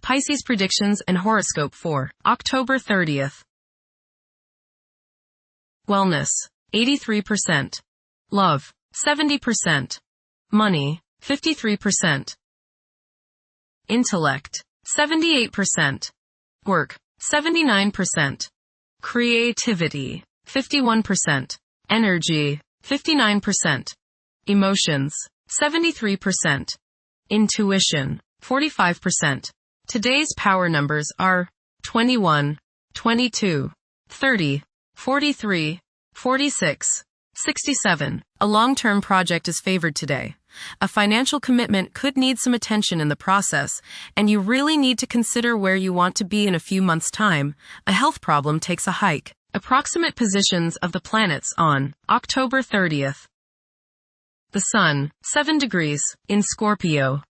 Pisces predictions and horoscope for October 30th. Wellness, 83%. Love, 70%. Money, 53%. Intellect, 78%. Work, 79%. Creativity, 51%. Energy, 59%. Emotions, 73%. Intuition, 45%. Today's power numbers are 21, 22, 30, 43, 46, 67. A long-term project is favored today. A financial commitment could need some attention in the process, and you really need to consider where you want to be in a few months' time. A health problem takes a hike. Approximate positions of the planets on October 30th. The Sun, 7 degrees, in Scorpio.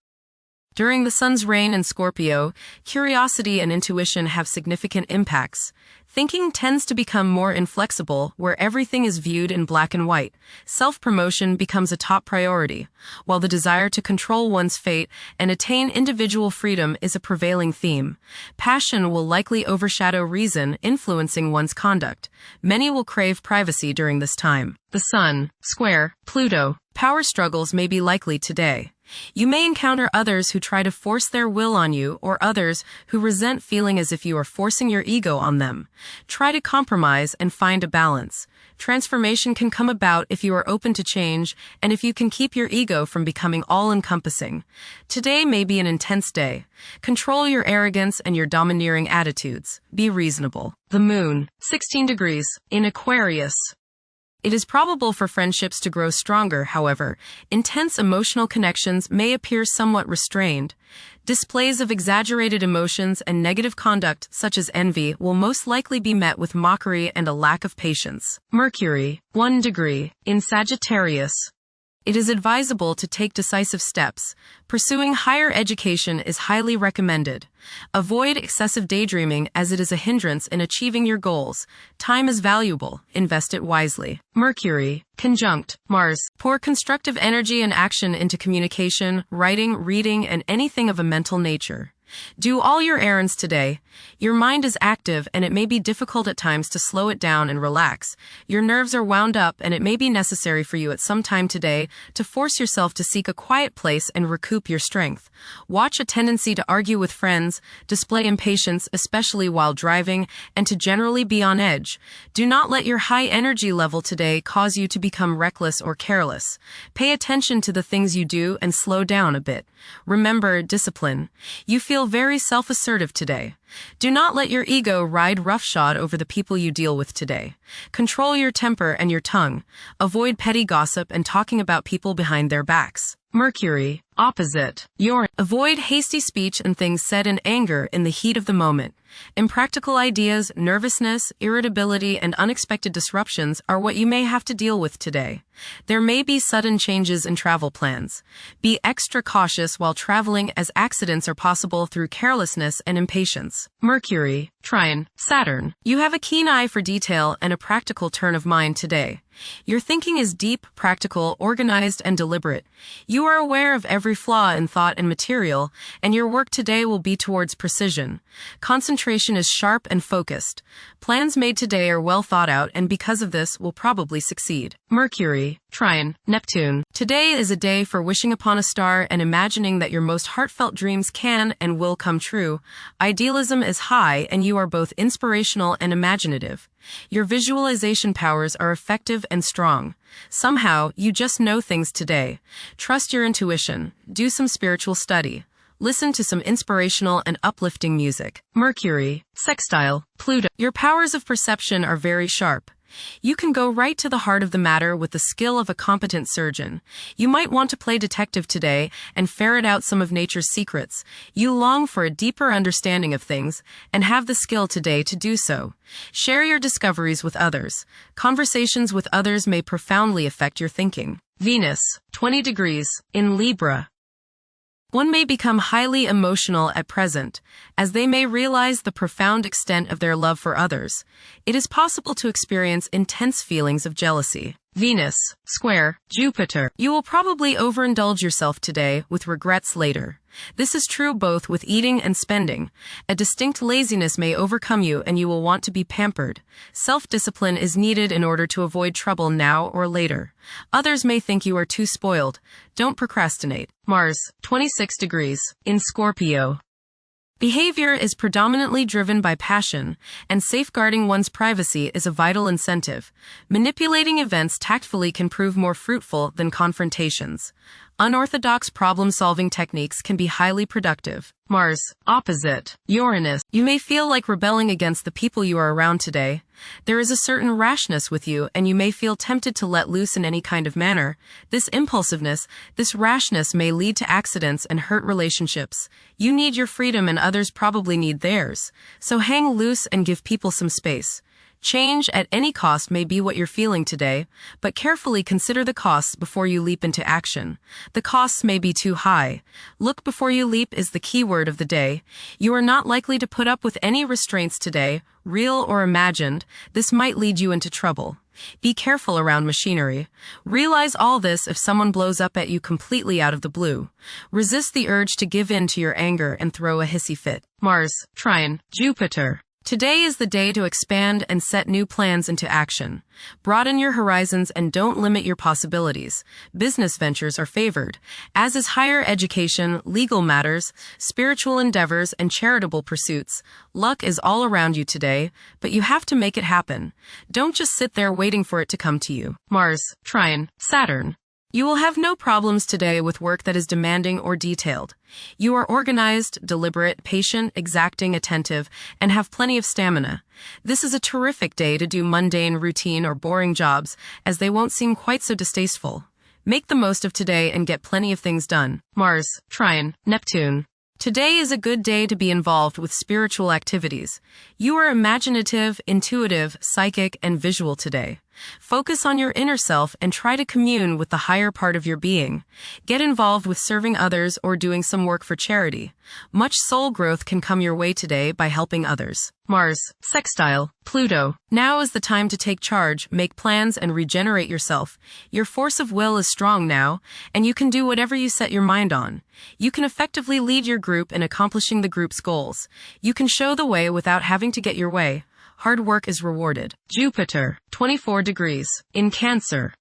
During the Sun's reign in Scorpio, curiosity and intuition have significant impacts. Thinking tends to become more inflexible, where everything is viewed in black and white. Self-promotion becomes a top priority, while the desire to control one's fate and attain individual freedom is a prevailing theme. Passion will likely overshadow reason, influencing one's conduct. Many will crave privacy during this time. The Sun, square, Pluto. Power struggles may be likely today. You may encounter others who try to force their will on you, or others who resent feeling as if you are forcing your ego on them. Try to compromise and find a balance. Transformation can come about if you are open to change and if you can keep your ego from becoming all-encompassing. Today may be an intense day. Control your arrogance and your domineering attitudes. Be reasonable. The Moon, 16 degrees, in Aquarius. It is probable for friendships to grow stronger, however. Intense emotional connections may appear somewhat restrained. Displays of exaggerated emotions and negative conduct, such as envy, will most likely be met with mockery and a lack of patience. Mercury, 1 degree, in Sagittarius. It is advisable to take decisive steps. Pursuing higher education is highly recommended. Avoid excessive daydreaming as it is a hindrance in achieving your goals. Time is valuable. Invest it wisely. Mercury, conjunct Mars. Pour constructive energy and action into communication, writing, reading, and anything of a mental nature. Do all your errands today. Your mind is active and it may be difficult at times to slow it down and relax. Your nerves are wound up and it may be necessary for you at some time today to force yourself to seek a quiet place and recoup your strength. Watch a tendency to argue with friends, display impatience, especially while driving, and to generally be on edge. Do not let your high energy level today cause you to become reckless or careless. Pay attention to the things you do and slow down a bit. Remember discipline. You feel very self-assertive today. Do not let your ego ride roughshod over the people you deal with today. Control your temper and your tongue. Avoid petty gossip and talking about people behind their backs. Mercury, opposite Uranus. Avoid hasty speech and things said in anger in the heat of the moment. Impractical ideas, nervousness, irritability, and unexpected disruptions are what you may have to deal with today. There may be sudden changes in travel plans. Be extra cautious while traveling as accidents are possible through carelessness and impatience. Mercury, trine Saturn. You have a keen eye for detail and a practical turn of mind today. Your thinking is deep, practical, organized, and deliberate. You are aware of every flaw in thought and material, and your work today will be towards precision. Concentration is sharp and focused. Plans made today are well thought out, and because of this, will probably succeed. Mercury, trine Neptune. Today is a day for wishing upon a star and imagining that your most heartfelt dreams can and will come true. Idealism is high, and you are both inspirational and imaginative. Your visualization powers are effective and strong. Somehow, you just know things today. Trust your intuition. Do some spiritual study. Listen to some inspirational and uplifting music. Mercury, sextile Pluto. Your powers of perception are very sharp. You can go right to the heart of the matter with the skill of a competent surgeon. You might want to play detective today and ferret out some of nature's secrets. You long for a deeper understanding of things and have the skill today to do so. Share your discoveries with others. Conversations with others may profoundly affect your thinking. Venus, 20 degrees, in Libra. One may become highly emotional at present, as they may realize the profound extent of their love for others. It is possible to experience intense feelings of jealousy. Venus, square, Jupiter. You will probably overindulge yourself today with regrets later. This is true both with eating and spending. A distinct laziness may overcome you and you will want to be pampered. Self-discipline is needed in order to avoid trouble now or later. Others may think you are too spoiled. Don't procrastinate. Mars, 26 degrees, in Scorpio. Behavior is predominantly driven by passion, and safeguarding one's privacy is a vital incentive. Manipulating events tactfully can prove more fruitful than confrontations. Unorthodox problem-solving techniques can be highly productive. Mars, opposite, Uranus. You may feel like rebelling against the people you are around today. There is a certain rashness with you, and you may feel tempted to let loose in any kind of manner. This impulsiveness, this rashness may lead to accidents and hurt relationships. You need your freedom and others probably need theirs. So hang loose and give people some space. Change at any cost may be what you're feeling today, but carefully consider the costs before you leap into action. The costs may be too high. Look before you leap is the key word of the day. You are not likely to put up with any restraints today, real or imagined. This might lead you into trouble. Be careful around machinery. Realize all this if someone blows up at you completely out of the blue. Resist the urge to give in to your anger and throw a hissy fit. Mars, trine, Jupiter. Today is the day to expand and set new plans into action. Broaden your horizons and don't limit your possibilities. Business ventures are favored, as is higher education, legal matters, spiritual endeavors, and charitable pursuits. Luck is all around you today, but you have to make it happen. Don't just sit there waiting for it to come to you. Mars, trine, Saturn. You will have no problems today with work that is demanding or detailed. You are organized, deliberate, patient, exacting, attentive, and have plenty of stamina. This is a terrific day to do mundane, routine, or boring jobs, as they won't seem quite so distasteful. Make the most of today and get plenty of things done. Mars, trine, Neptune. Today is a good day to be involved with spiritual activities. You are imaginative, intuitive, psychic, and visual today. Focus on your inner self and try to commune with the higher part of your being. Get involved with serving others or doing some work for charity. Much soul growth can come your way today by helping others. Mars, sextile, Pluto. Now is the time to take charge, make plans, and regenerate yourself. Your force of will is strong now, and you can do whatever you set your mind on. You can effectively lead your group in accomplishing the group's goals. You can show the way without having to get your way. Hard work is rewarded. Jupiter, 24 degrees, in Cancer.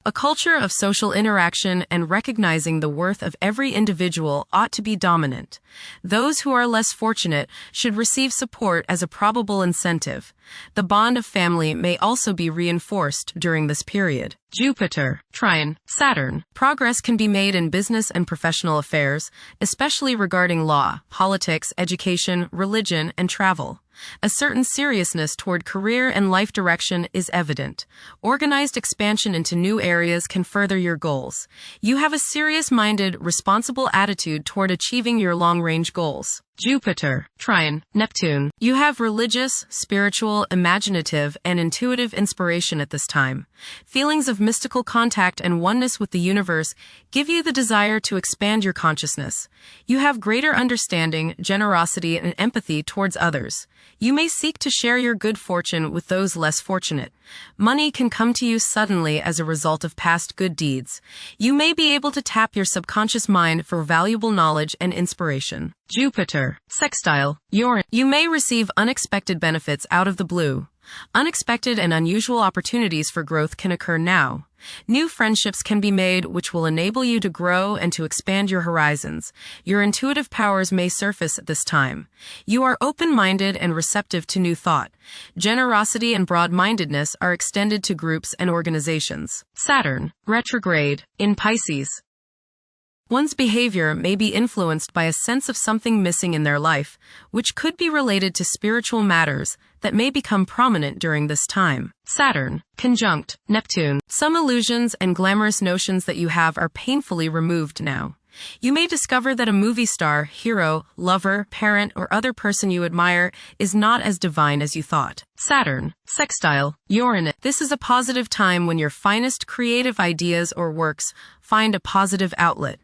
A culture of social interaction and recognizing the worth of every individual ought to be dominant. Those who are less fortunate should receive support as a probable incentive. The bond of family may also be reinforced during this period. Jupiter, trine, Saturn. Progress can be made in business and professional affairs, especially regarding law, politics, education, religion, and travel. A certain seriousness toward career and life direction is evident. Organized expansion into new areas can further your goals. You have a serious-minded, responsible attitude toward achieving your long-range goals. Jupiter, trine, Neptune. You have religious, spiritual, imaginative, and intuitive inspiration at this time. Feelings of mystical contact and oneness with the universe give you the desire to expand your consciousness. You have greater understanding, generosity, and empathy towards others. You may seek to share your good fortune with those less fortunate. Money can come to you suddenly as a result of past good deeds. You may be able to tap your subconscious mind for valuable knowledge and inspiration. Jupiter, sextile, Uranus. You may receive unexpected benefits out of the blue. Unexpected and unusual opportunities for growth can occur now. New friendships can be made which will enable you to grow and to expand your horizons. Your intuitive powers may surface at this time. You are open-minded and receptive to new thought. Generosity and broad-mindedness are extended to groups and organizations. Saturn, retrograde, in Pisces. One's behavior may be influenced by a sense of something missing in their life, which could be related to spiritual matters that may become prominent during this time. Saturn, conjunct Neptune. Some illusions and glamorous notions that you have are painfully removed now. You may discover that a movie star, hero, lover, parent, or other person you admire is not as divine as you thought. Saturn, sextile, Uranus. This is a positive time when your finest creative ideas or works find a positive outlet.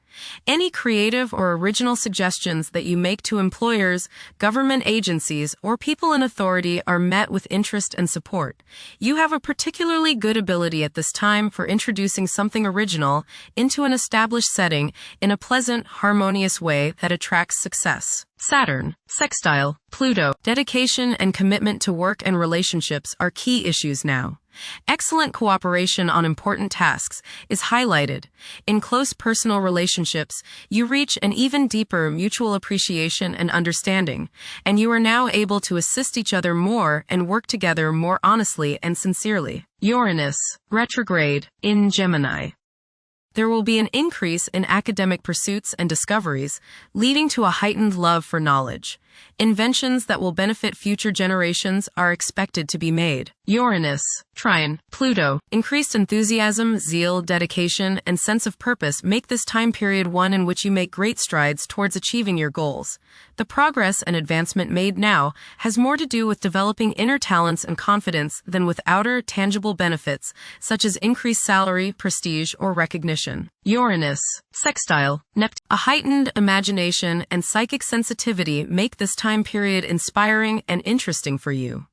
Any creative or original suggestions that you make to employers, government agencies, or people in authority are met with interest and support. You have a particularly good ability at this time for introducing something original into an established setting in a pleasant, harmonious way that attracts success. Saturn, sextile, Pluto. Dedication and commitment to work and relationships are key issues now. Excellent cooperation on important tasks is highlighted. In close personal relationships, you reach an even deeper mutual appreciation and understanding, and you are now able to assist each other more and work together more honestly and sincerely. Uranus, retrograde, in Gemini. There will be an increase in academic pursuits and discoveries, leading to a heightened love for knowledge. Inventions that will benefit future generations are expected to be made. Uranus, trine, Pluto. Increased enthusiasm, zeal, dedication, and sense of purpose make this time period one in which you make great strides towards achieving your goals. The progress and advancement made now has more to do with developing inner talents and confidence than with outer, tangible benefits, such as increased salary, prestige, or recognition. Uranus, sextile, Neptune. A heightened imagination and psychic sensitivity make this time period inspiring and interesting for you.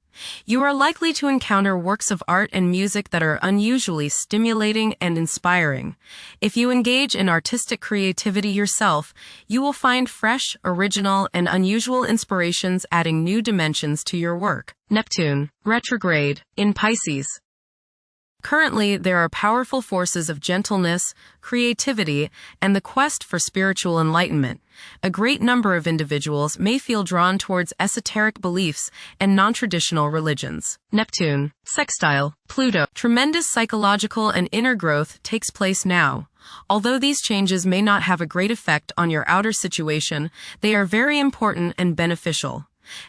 You are likely to encounter works of art and music that are unusually stimulating and inspiring. If you engage in artistic creativity yourself, you will find fresh, original, and unusual inspirations adding new dimensions to your work. Neptune, retrograde, in Pisces. Currently, there are powerful forces of gentleness, creativity, and the quest for spiritual enlightenment. A great number of individuals may feel drawn towards esoteric beliefs and non-traditional religions. Neptune, sextile, Pluto. Tremendous psychological and inner growth takes place now. Although these changes may not have a great effect on your outer situation, they are very important and beneficial.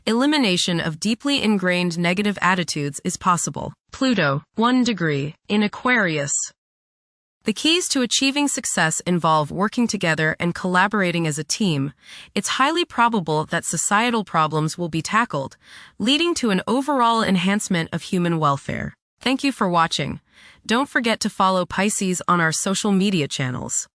Elimination of deeply ingrained negative attitudes is possible. Pluto, 1 degree, in Aquarius. The keys to achieving success involve working together and collaborating as a team. It's highly probable that societal problems will be tackled, leading to an overall enhancement of human welfare. Thank you for watching. Don't forget to follow Pisces on our social media channels.